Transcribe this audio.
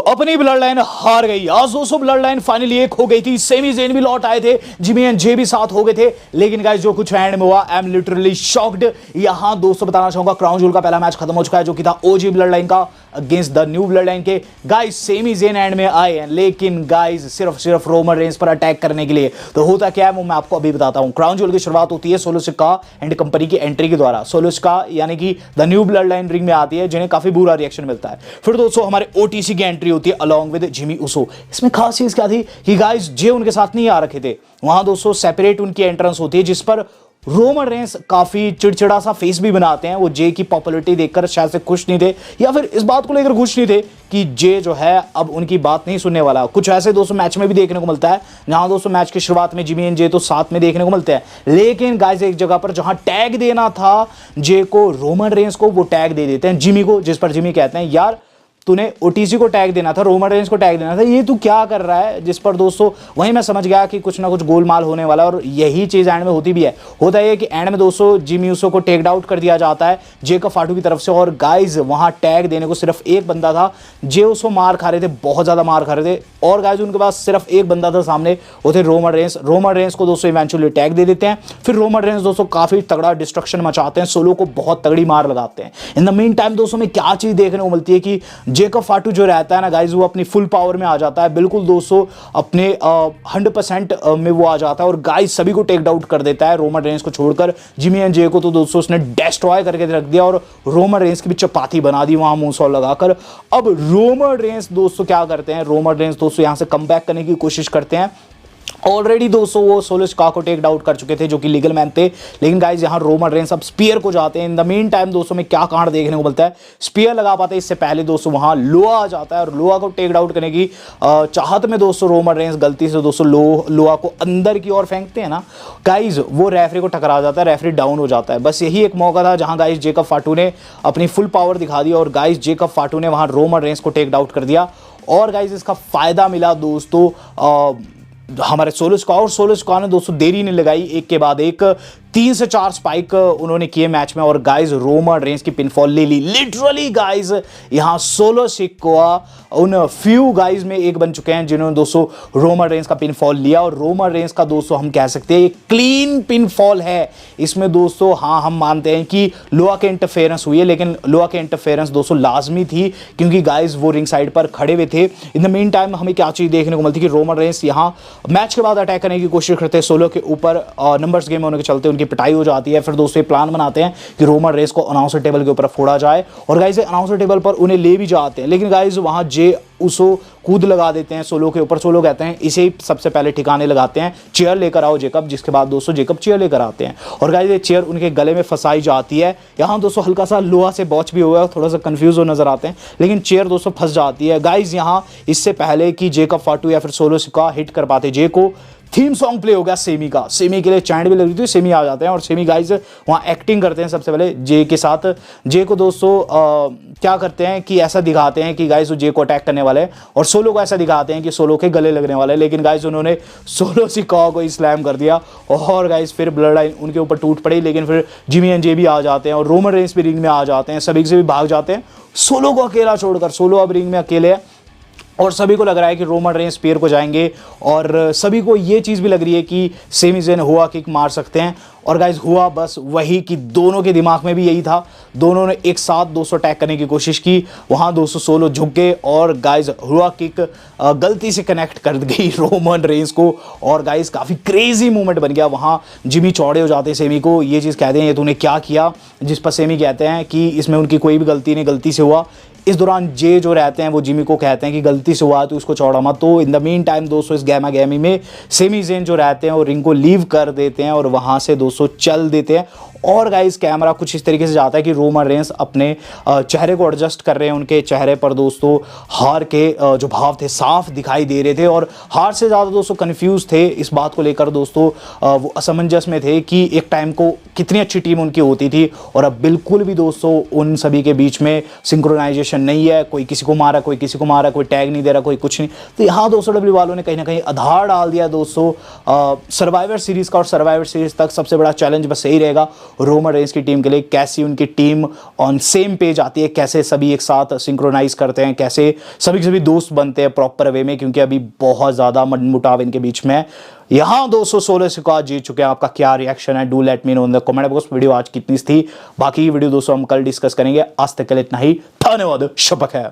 अपनी blood line हार गई। आज दोस्तों ब्लड लाइन फाइनली एक हो गई थी। सेमी जेन भी लौट आए थे, जिमी एंड जे भी साथ हो गए थे, लेकिन गाइस जो कुछ एंड में हुआ, आई एम लिटरली शॉक्ड। यहां दोस्तों बताना चाहूंगा क्राउन जूल का पहला मैच खत्म हो चुका है, जो कि था ओजी ब्लड लाइन का against the new blood line के। गाइस सेमी जेन एंड में आए हैं, लेकिन गाइस सिर्फ रोमन रेंस पर अटैक करने के लिए। तो होता क्या है वो मैं आपको अभी बताता हूं। क्राउन जूल की शुरुआत होती है सोलो सिक्का एंड कंपनी की एंट्री के द्वारा। सोलो सिक्का यानी कि the new blood line ring में आती है, जिन्हें काफी बुरा रिएक्शन मिलता है। फिर दोस्तों हमारे ओटीसी की एंट्री होती है अलॉन्ग विद जिमी उसो। इसमें खास चीज क्या थी कि गाइस जे उनके साथ नहीं आ रखे थे, वहां दोस्तों सेपरेट उनकी एंट्रेंस होती है, जिस पर रोमन रेंस काफी चिड़चिड़ा सा फेस भी बनाते हैं। वो जे की पॉपुलैरिटी देखकर शायद से खुश नहीं थे, या फिर इस बात को लेकर खुश नहीं थे कि जे जो है अब उनकी बात नहीं सुनने वाला। कुछ ऐसे दोस्तों मैच में भी देखने को मिलता है, जहां दोस्तों मैच की शुरुआत में जिमी एंड जे तो साथ में देखने को मिलते हैं, लेकिन गाइस एक जगह पर जहां टैग देना था जे को, रोमन रेंस को, वो टैग दे देते हैं जिमी को, जिस पर जिमी कहते हैं यार तूने ओटीसी को टैग देना था, रोमन रेंस को टैग देना था, ये तू क्या कर रहा है। जिस पर दोस्तों वहीं मैं समझ गया कि कुछ ना कुछ गोलमाल होने वाला, और यही चीज एंड में होती भी है। होता है कि एंड में दोस्तों जिमी उसो को टेक आउट कर दिया जाता है जेकब फाटू की तरफ से, और गाइज वहां टैग देने को सिर्फ एक बंदा था। जे उसो मार खा रहे थे, बहुत ज्यादा मार खा रहे थे, और गाइज उनके पास सिर्फ एक बंदा था सामने, वो थे रोमन रेंस। रोमन रेंस को दोस्तों इवेंचुअली टैग दे देते हैं। फिर रोमन रेंस दोस्तों काफी तगड़ा डिस्ट्रक्शन मचाते हैं, सोलो को बहुत तगड़ी मार लगाते हैं। इन द मीन टाइम दोस्तों में क्या चीज देखने को मिलती है कि जेकब फाटू जो रहता है ना गाइज, वो अपनी फुल पावर में आ जाता है, बिल्कुल दोस्तों अपने 100% में वो आ जाता है, और गाइज सभी को टेक आउट कर देता है रोमन रेंस को छोड़कर। जिमी एंड जे को तो दोस्तों उसने डिस्ट्रॉय करके रख दिया, और रोमन रेंस की भी चपाती बना दी वहां मूंसॉल लगाकर। अब रोमन रेंस दोस्तों क्या करते हैं, रोमन रेंस दोस्तों यहां से कमबैक करने की कोशिश करते हैं। ऑलरेडी दोस्तों वो सोलो सिक्का को टेक आउट कर चुके थे, जो कि लीगल मैन थे, लेकिन गाइस यहां रोमन रेंस अब स्पीयर को जाते हैं। इन द मीन टाइम दोस्तों में क्या कांड देखने को मिलता है, स्पीयर लगा पाते हैं इससे पहले दोस्तों वहां लोआ आ जाता है, और लोआ को टेक आउट करने की चाहत में दोस्तों रोमन रेंस गलती से दोस्तों लोआ को अंदर की ओर फेंकते हैं ना गाइस, वो रेफरी को टकरा जाता है, रेफरी डाउन हो जाता है। बस यही एक मौका था जहां गाइस जेकब फाटू ने अपनी फुल पावर दिखा दी, और गाइस जेकब फाटू ने वहां रोमन रेंस को टेक आउट कर दिया, और गाइस इसका फायदा मिला दोस्तों हमारे सोलो सिक्का। और सोलो सिक्का ने दोस्तों देरी नहीं लगाई, एक के बाद एक 3 से 4 स्पाइक उन्होंने किए मैच में, और गाइस रोमन रेंस की पिनफॉल ले ली। लिटरली गाइस यहां सोलो सिक्का उन फ्यू गाइस में एक बन चुके हैं जिन्होंने दोस्तों रोमन रेंस का पिनफॉल लिया, और रोमन रेंस का दोस्तों हम कह सकते हैं क्लीन पिनफॉल है। इसमें दोस्तों हाँ हम मानते हैं कि लोआ के इंटरफेरेंस हुई है, लेकिन लोआ के इंटरफेरेंस दोस्तों लाजमी थी, क्योंकि गाइस वो रिंग साइड पर खड़े हुए थे। इन द मीन टाइम हमें क्या चीज देखने को मिलती है कि रोमन रेंस यहां मैच के बाद अटैक करने की कोशिश करते हैं सोलो के ऊपर, नंबर्स गेम होने के चलते उनकी पिटाई हो जाती है। फिर दोस्तों ये प्लान बनाते हैं कि रोमन रेंस को अनाउंसर टेबल के ऊपर फोड़ा जाए, और गाइस अनाउंसर टेबल पर उन्हें ले भी जाते हैं, लेकिन गाइस वहां जे उसो कूद लगा देते हैं सोलो के ऊपर। सोलो कहते हैं इसे ही सबसे पहले ठिकाने लगाते हैं, चेयर लेकर आओ जेकब, जिसके बाद दोस्तों जेकब चेयर लेकर आते हैं, और गाइस ये चेयर उनके गले में फंसाई जाती है। यहाँ दोस्तों हल्का सा लोहा से बॉच भी हुआ है, थोड़ा सा कंफ्यूज हो नजर आते हैं, लेकिन चेयर दोस्तों फंस जाती है। गाइस यहाँ इससे पहले कि जेकब फाटू या फिर सोलो सिक्का हिट कर पाते जे को, थीम सॉन्ग प्ले हो गया सेमी का। सेमी के लिए चैंट भी लग रही थी, सेमी आ जाते हैं, और सेमी गाइज वहाँ एक्टिंग करते हैं सबसे पहले जे के साथ। जे को दोस्तों क्या करते हैं कि ऐसा दिखाते हैं कि गाइज जे को अटैक करने वाले हैं, और सोलो को ऐसा दिखाते हैं कि सोलो के गले लगने वाले हैं, लेकिन गाइज उन्होंने सोलो सिक्का को स्लैम कर दिया, और गाइज फिर ब्लड लाइन उनके ऊपर टूट पड़ी। लेकिन फिर जिमी एंड जे भी आ जाते हैं, और रोमन रेंस भी रिंग में आ जाते हैं, सभी से भी भाग जाते हैं सोलो को अकेला छोड़कर। सोलो अब रिंग में अकेले है, और सभी को लग रहा है कि रोमन रेंस स्पीयर को जाएंगे, और सभी को ये चीज़ भी लग रही है कि सेमी जेन हुआ किक मार सकते हैं। और गाइज हुआ बस वही कि दोनों के दिमाग में भी यही था, दोनों ने एक साथ 200 अटैक करने की कोशिश की, वहाँ 200 सोलो झुक गए, और गाइज हुआ किक गलती से कनेक्ट कर गई रोमन रेंस को, और गाइज काफ़ी क्रेजी मूवमेंट बन गया। वहाँ जिमी चौड़े हो जाते हैं सेमी को, ये चीज़ कहते हैं ये तूने क्या किया, जिस पर सेमी कहते हैं कि इसमें उनकी कोई भी गलती नहीं, गलती से हुआ। इस दौरान जे जो रहते हैं वो जिमी को कहते हैं कि गलती से हुआ तो उसको चौड़ा मत। तो इन द मीन टाइम दोस्तों इस गैमा गैमी में सेमी जेन जो रहते हैं वो रिंग को लीव कर देते हैं, और वहाँ से दोस्तों चल देते हैं। और गाइस कैमरा कुछ इस तरीके से जाता है कि रोमन रेंस अपने चेहरे को एडजस्ट कर रहे हैं, उनके चेहरे पर दोस्तों हार के जो भाव थे साफ दिखाई दे रहे थे, और हार से ज़्यादा दोस्तों कंफ्यूज थे इस बात को लेकर दोस्तों, वो असमंजस में थे कि एक टाइम को कितनी अच्छी टीम उनकी होती थी, और अब बिल्कुल भी दोस्तों उन सभी के बीच में सिंक्रोनाइजेशन कम्युनिकेशन नहीं है, कोई किसी को मारा, कोई किसी को मारा, कोई टैग नहीं दे रहा, कोई कुछ नहीं। तो यहाँ दोस्तों डब्ल्यू वालों ने कहीं ना कहीं आधार डाल दिया दोस्तों सर्वाइवर सीरीज का, और सर्वाइवर सीरीज तक सबसे बड़ा चैलेंज बस यही रहेगा रोमन रेंस की टीम के लिए, कैसी उनकी टीम ऑन सेम पेज आती है, कैसे सभी एक साथ सिंक्रोनाइज करते हैं, कैसे सभी के सभी दोस्त बनते हैं प्रॉपर वे में, क्योंकि अभी बहुत ज़्यादा मनमुटाव इनके बीच में। यहाँ 216 स्क्वाड जीत चुके हैं। आपका क्या रिएक्शन है? Do let me know in the comment box. Video आज कितनी थी, बाकी वीडियो दोस्तों हम कल डिस्कस करेंगे। आज तक के लिए इतना ही, धन्यवाद, शपथ है।